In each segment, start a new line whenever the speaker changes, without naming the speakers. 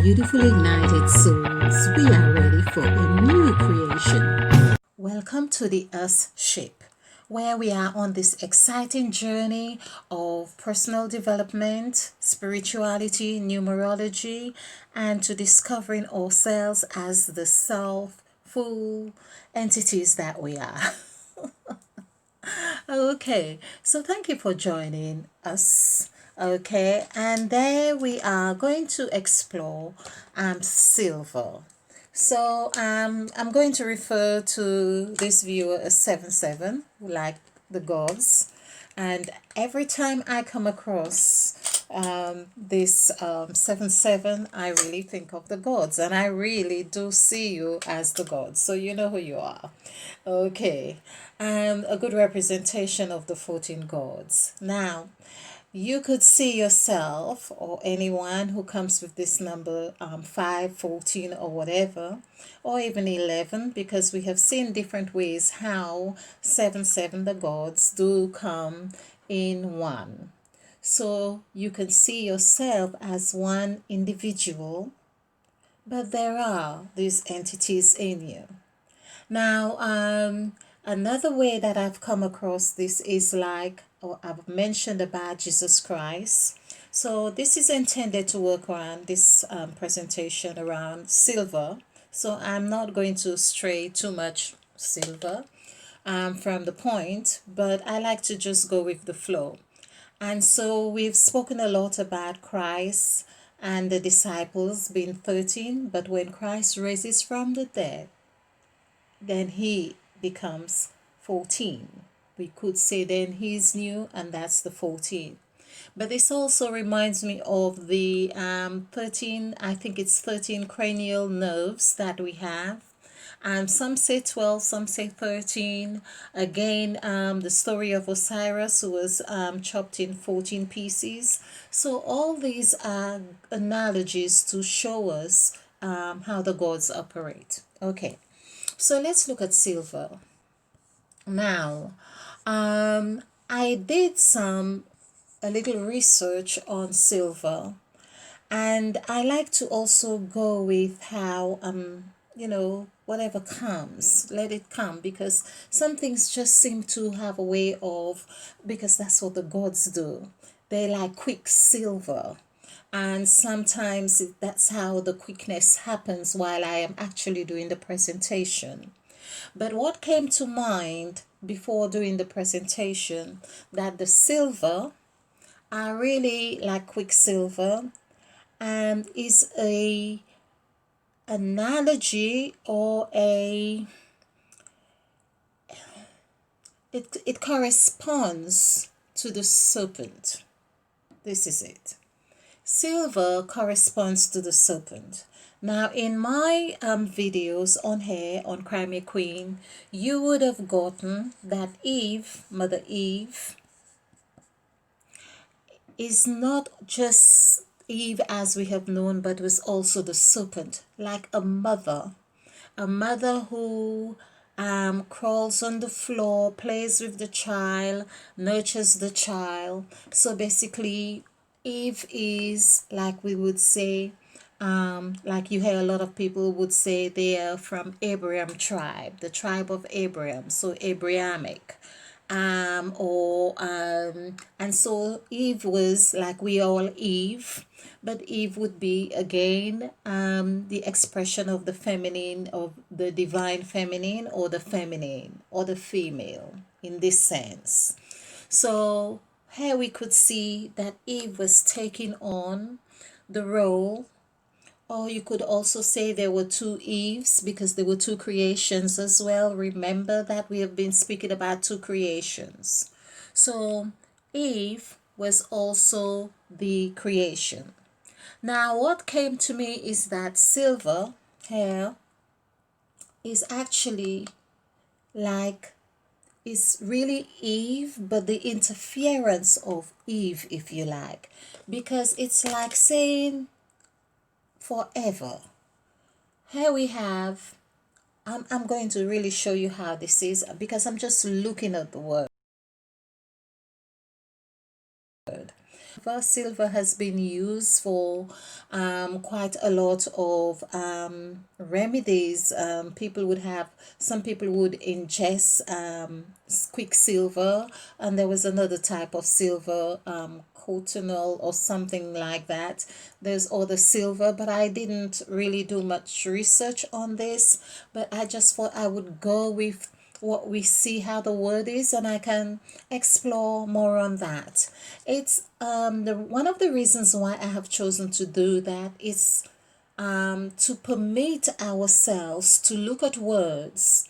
beautiful ignited souls, we are ready for a new creation. Welcome to the Earth Ship, where we are on this exciting journey of personal development, spirituality, numerology, and to discovering ourselves as the self-full entities that we are. Okay, so thank you for joining us. Okay, and there we are going to explore silver. So I'm going to refer to this viewer as 7-7, like the gods. And every time I come across this 7-7, I really think of the gods, and I really do see you as the gods. So you know who you are. Okay, a good representation of the 14 gods. Now, you could see yourself or anyone who comes with this number 5, 14, or whatever, or even 11, because we have seen different ways how 7-7, the gods, do come in one. So you can see yourself as one individual, but there are these entities in you. Now, another way that I've come across this is like, or I've mentioned about Jesus Christ. So this is intended to work around this presentation around silver. So I'm not going to stray too much silver from the point, but I like to just go with the flow. And so we've spoken a lot about Christ and the disciples being 13, but when Christ raises from the dead, then he becomes 14. We could say then he's new, and that's the 14. But this also reminds me of the 13, I think it's 13 cranial nerves that we have. Some say 12, some say 13. Again, the story of Osiris, who was chopped in 14 pieces. So all these are analogies to show us how the gods operate. Okay. So let's look at silver. Now, I did a little research on silver, and I like to also go with how whatever comes, let it come, because some things just seem to have a way of, because that's what the gods do. They like quicksilver, and sometimes that's how the quickness happens while I am actually doing the presentation. But what came to mind before doing the presentation, that the silver are really like quicksilver, and is a analogy, or it corresponds to the serpent. This is it. Silver corresponds to the serpent. Now, in my videos on here on Crimea Queen, you would have gotten that Eve, Mother Eve, is not just Eve as we have known, but was also the serpent, like a mother who crawls on the floor, plays with the child, nurtures the child. So basically, Eve is, like we would say, like you hear a lot of people would say they are from Abraham tribe, the tribe of Abraham, so Abrahamic. And so Eve was like we all Eve, but Eve would be again the expression of the feminine, of the divine feminine, or the feminine, or the female in this sense. So here we could see that Eve was taking on the role, or you could also say there were two Eves, because there were two creations as well. Remember that we have been speaking about two creations. So Eve was also the creation. Now what came to me is that silver here is actually like, is really Eve, but the interference of Eve, if you like, because it's like saying forever. Here we have, I'm going to really show you how this is, because I'm just looking at the word. Silver has been used for quite a lot of remedies. Some people would ingest quicksilver, and there was another type of silver, cotinol or something like that. There's other silver, but I didn't really do much research on this. But I just thought I would go with what we see how the word is, and I can explore more on that. It's the one of the reasons why I have chosen to do that is to permit ourselves to look at words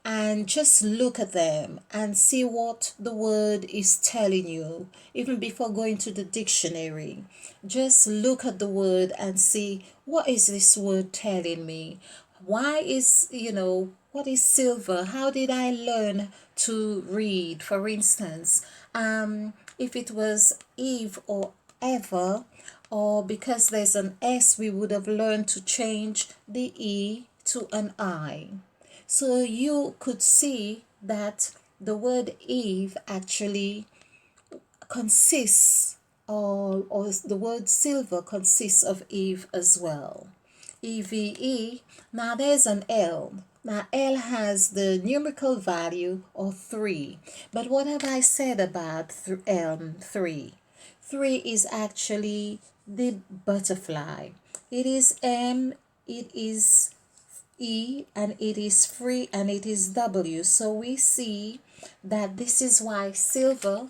and just look at them and see what the word is telling you, even before going to the dictionary. Just look at the word and see, what is this word telling me? Why is, what is silver? How did I learn to read? For instance, if it was Eve or ever, or because there's an S, we would have learned to change the E to an I. So you could see that the word Eve actually consists, or the word silver consists of Eve as well. EVE. Now there's an L. Now L has the numerical value of 3. But what have I said about 3? 3 is actually the butterfly. It is M, it is E, and it is free, and it is W. So we see that this is why silver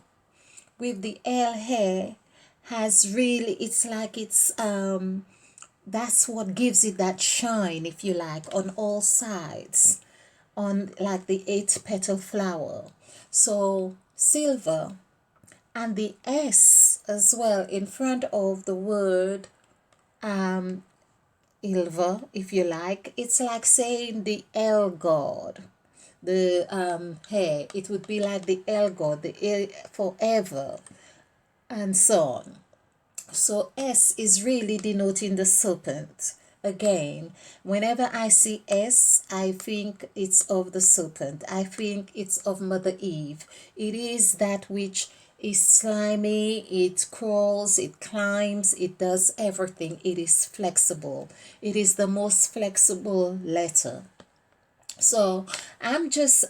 with the L here has really, it's like that's what gives it that shine, if you like, on all sides, on like the 8-petal flower. So silver, and the S as well in front of the word Ilva, if you like. It's like saying the L god. The hair, it would be like the L god, the forever, and so on. So S is really denoting the serpent. Again, whenever I see S, I think it's of the serpent. I think it's of Mother Eve. It is that which is slimy, it crawls, it climbs, it does everything. It is flexible. It is the most flexible letter. So I'm just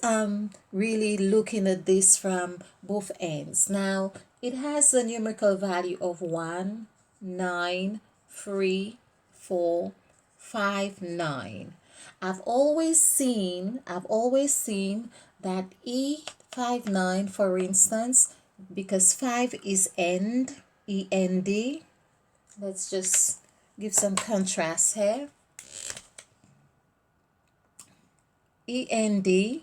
really looking at this from both ends. Now it has a numerical value of 1, 9, 3, 4, 5, 9. I've always seen that E59, for instance, because 5 is end, END. Let's just give some contrast here. END,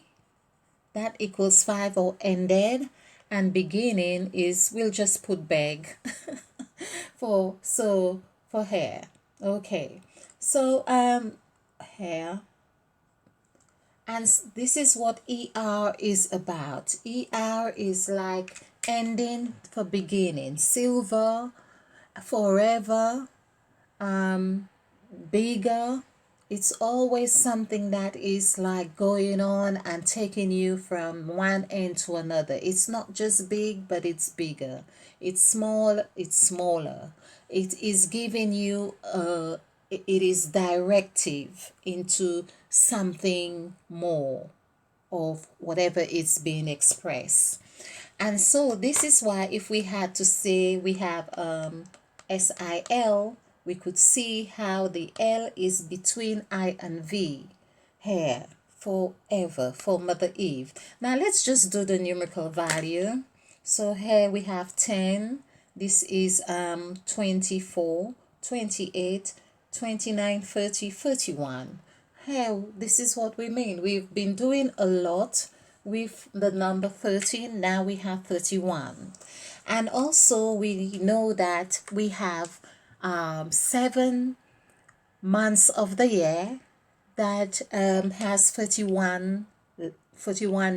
that equals 5, or ended, and beginning is, we'll just put beg for hair. Okay, so hair, and this is what ER is about. ER is like ending for beginning. Silver, forever, bigger. It's always something that is like going on and taking you from one end to another. It's not just big, but it's bigger. It's small, it's smaller. It is giving you it is directive into something more of whatever is being expressed. And so this is why if we had to say we have SIL, we could see how the L is between I and V here, forever, for Mother Eve. Now let's just do the numerical value. So here we have 10. This is 24, 28, 29, 30, 31. Here, this is what we mean. We've been doing a lot with the number 13. Now we have 31. And also we know that we have 7 months of the year that has 31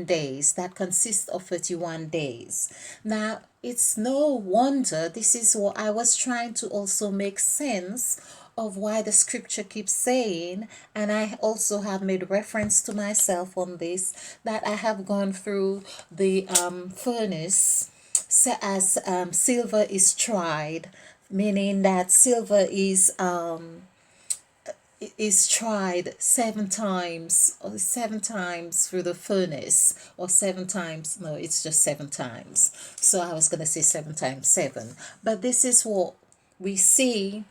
days, that consists of 31 days. Now it's no wonder, this is what I was trying to also make sense of why the scripture keeps saying, and I also have made reference to myself on this, that I have gone through the furnace as silver is tried, meaning that silver is tried 7 times, or 7 times through the furnace, or 7 times, no, it's just 7 times. So I was going to say 7 times 7, but this is what we see.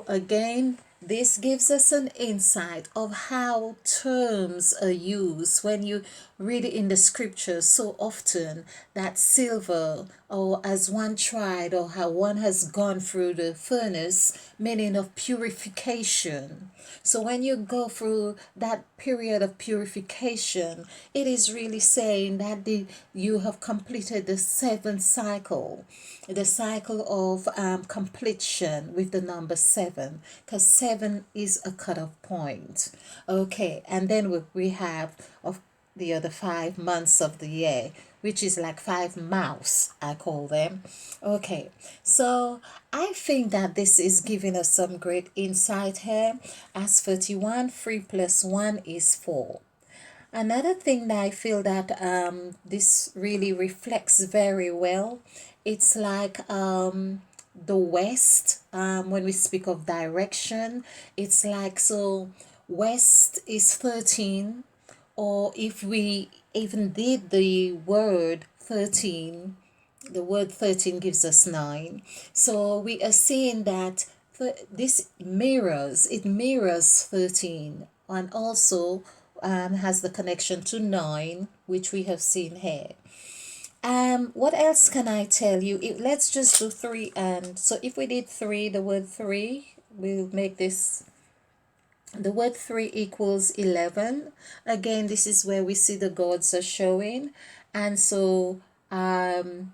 Again, this gives us an insight of how terms are used when you read it in the scriptures so often, that silver, or as one tried, or how one has gone through the furnace, meaning of purification. So when you go through that period of purification, it is really saying that you have completed the seventh cycle, the cycle of completion with the number 7, because 7 is a cutoff point. Okay, and then we have of the other 5 months of the year, which is like 5 mouths, I call them. Okay, so I think that this is giving us some great insight here. As 31, 3 plus 1 is 4. Another thing that I feel that this really reflects very well, it's like the west. When we speak of direction, it's like, so west is 13, or if we even did the word 13, the word 13 gives us 9. So we are seeing that this mirrors 13, and also has the connection to 9, which we have seen here. What else can I tell you? Let's just do 3, and so if we did 3, the word 3, we'll make this, the word 3 equals 11. Again, this is where we see the gods are showing. And so and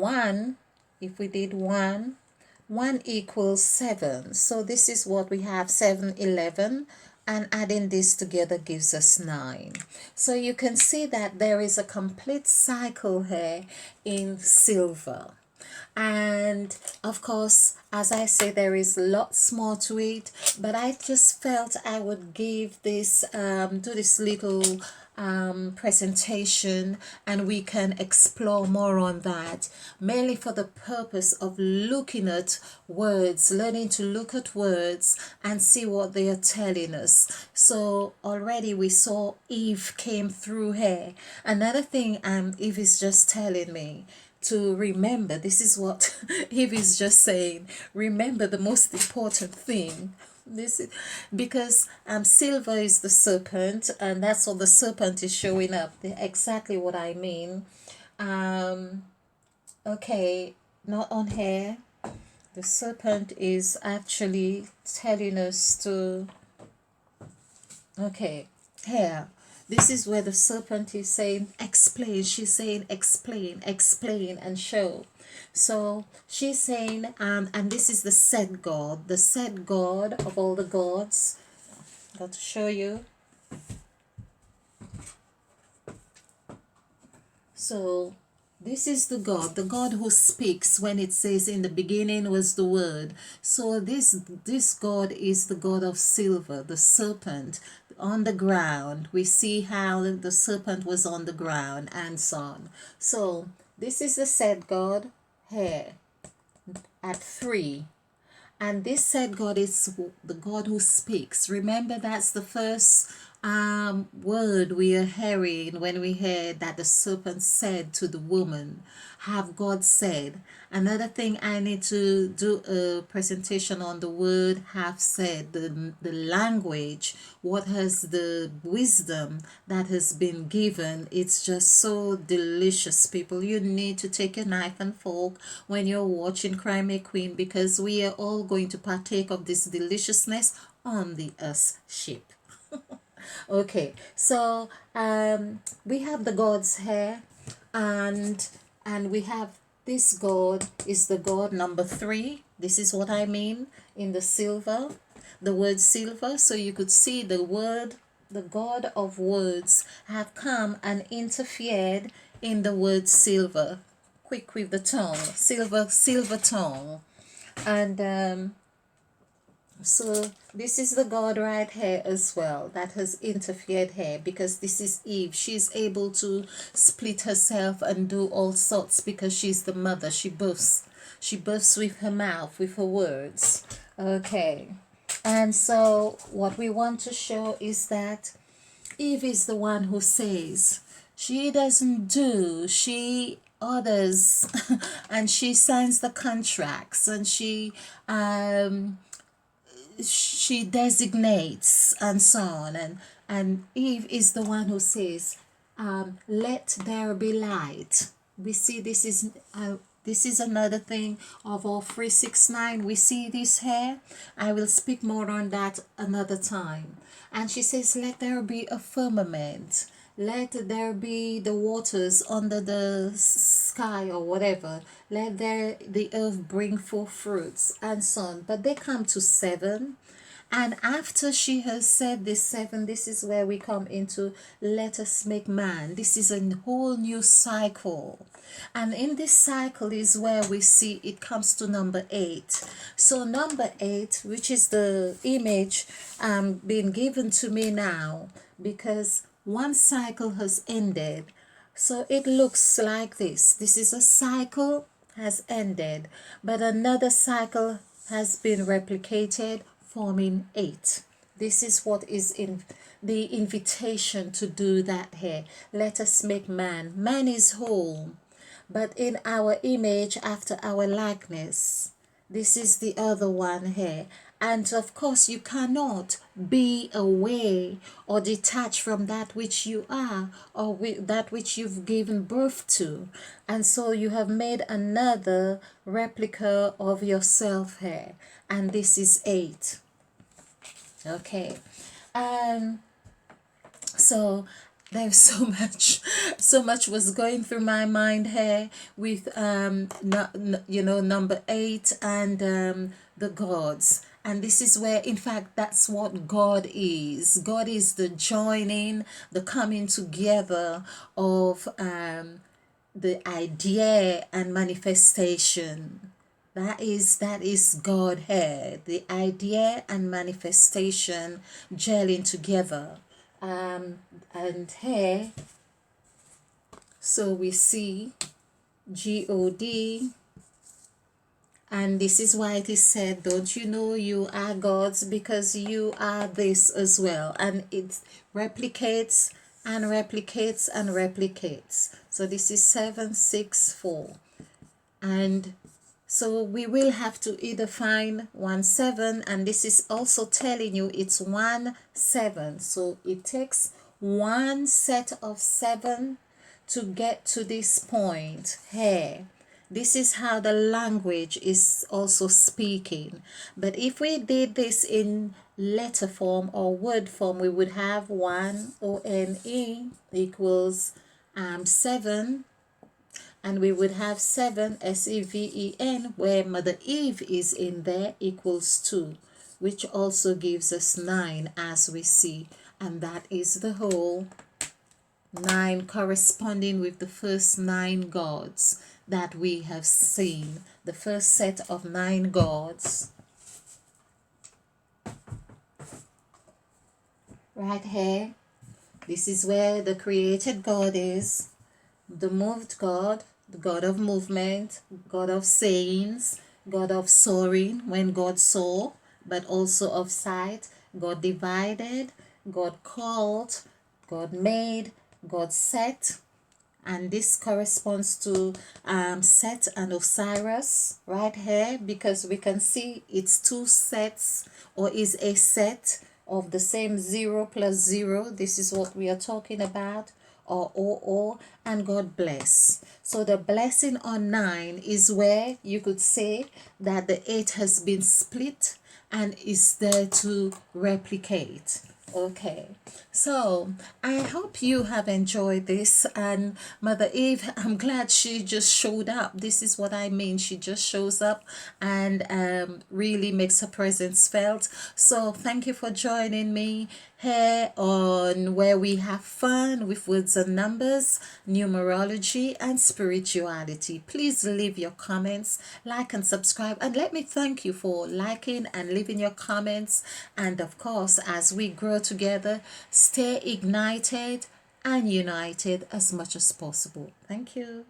1, if we did 1, 1 equals 7. So this is what we have, 7, 11, and adding this together gives us 9. So you can see that there is a complete cycle here in silver. And of course, as I say, there is lots more to it, but I just felt I would give this do this little presentation, and we can explore more on that, mainly for the purpose of looking at words, learning to look at words and see what they are telling us. So already we saw Eve came through here. Another thing Eve is just telling me to remember, this is what Eve is just saying, remember the most important thing. This is because silver is the serpent, and that's what the serpent is showing up, exactly what I mean. Okay, not on here. The serpent is actually telling us to, okay, here, this is where the serpent is saying explain. She's saying explain, explain, and show. So she's saying and this is the said God, the said God of all the gods. Got to show you. So this is the God who speaks when it says in the beginning was the word. So this God is the God of silver, the serpent on the ground. We see how the serpent was on the ground and so on. So this is the said God here at 3. And this said God is the God who speaks. Remember, that's the first word we are hearing when we hear that the serpent said to the woman, have God said. Another thing, I need to do a presentation on the word have said, the language, what has the wisdom that has been given. It's just so delicious, people. You need to take a knife and fork when you're watching Crime Queen, because we are all going to partake of this deliciousness on the Us ship. Okay, so we have the gods here, and we have this God is the God number 3. This is what I mean in the silver, the word silver. So you could see the word, the God of words have come and interfered in the word silver. Quick with the tongue, silver tongue. And So this is the God right here as well that has interfered here, because this is Eve. She's able to split herself and do all sorts because she's the mother. She buffs. She buffs with her mouth, with her words. Okay. And so what we want to show is that Eve is the one who says, she doesn't do, she orders, and she signs the contracts, and she designates, and so on. And Eve is the one who says, let there be light. We see this is another thing of all 369. We see this here. I will speak more on that another time. And she says, let there be a firmament, let there be the waters under the sky, or whatever, let there the earth bring forth fruits, and so on. But they come to 7, and after she has said this 7, this is where we come into let us make man. This is a whole new cycle. And in this cycle is where we see it comes to number 8. So number 8, which is the image being given to me now, because one cycle has ended. So it looks like this. This is a cycle has ended, but another cycle has been replicated, forming 8. This is what is in the invitation to do that here. Let us make man. Man is whole, but in our image, after our likeness. This is the other one here. And of course, you cannot be away or detached from that which you are, or that which you've given birth to. And so you have made another replica of yourself here. And this is 8. Okay. So there's so much was going through my mind here with number 8 and the gods. And this is where, in fact, that's what God is. God is the joining, the coming together of the idea and manifestation. That is Godhead, the idea and manifestation gelling together. And here, so we see God, and this is why it is said, don't you know you are gods, because you are this as well. And it replicates and replicates and replicates. So this is 7, 6, 4. And so we will have to either find 1, 7, and this is also telling you it's 1, 7. So it takes one set of 7 to get to this point here. This is how the language is also speaking. But if we did this in letter form or word form, we would have 1 ONE equals 7. And we would have 7 SEVEN, where Mother Eve is in there, equals 2, which also gives us 9, as we see. And that is the whole 9, corresponding with the first 9 gods that we have seen. The first set of 9 gods. Right here. This is where the created God is. The moved God, the God of movement, God of sayings, God of soaring, when God saw, but also of sight, God divided, God called, God made, God set. And this corresponds to Set and Osiris right here, because we can see it's 2 sets, or is a set of the same 0 plus 0. This is what we are talking about. Or and God bless. So the blessing on 9 is where you could say that the 8 has been split and is there to replicate. Okay, so I hope you have enjoyed this. And Mother Eve, I'm glad she just showed up. This is what I mean. She just shows up and really makes her presence felt. So thank you for joining me. here on where we have fun with words and numbers, numerology, and spirituality. Please leave your comments, like and subscribe, and let me thank you for liking and leaving your comments. And of course, as we grow together, stay ignited and united as much as possible. Thank you.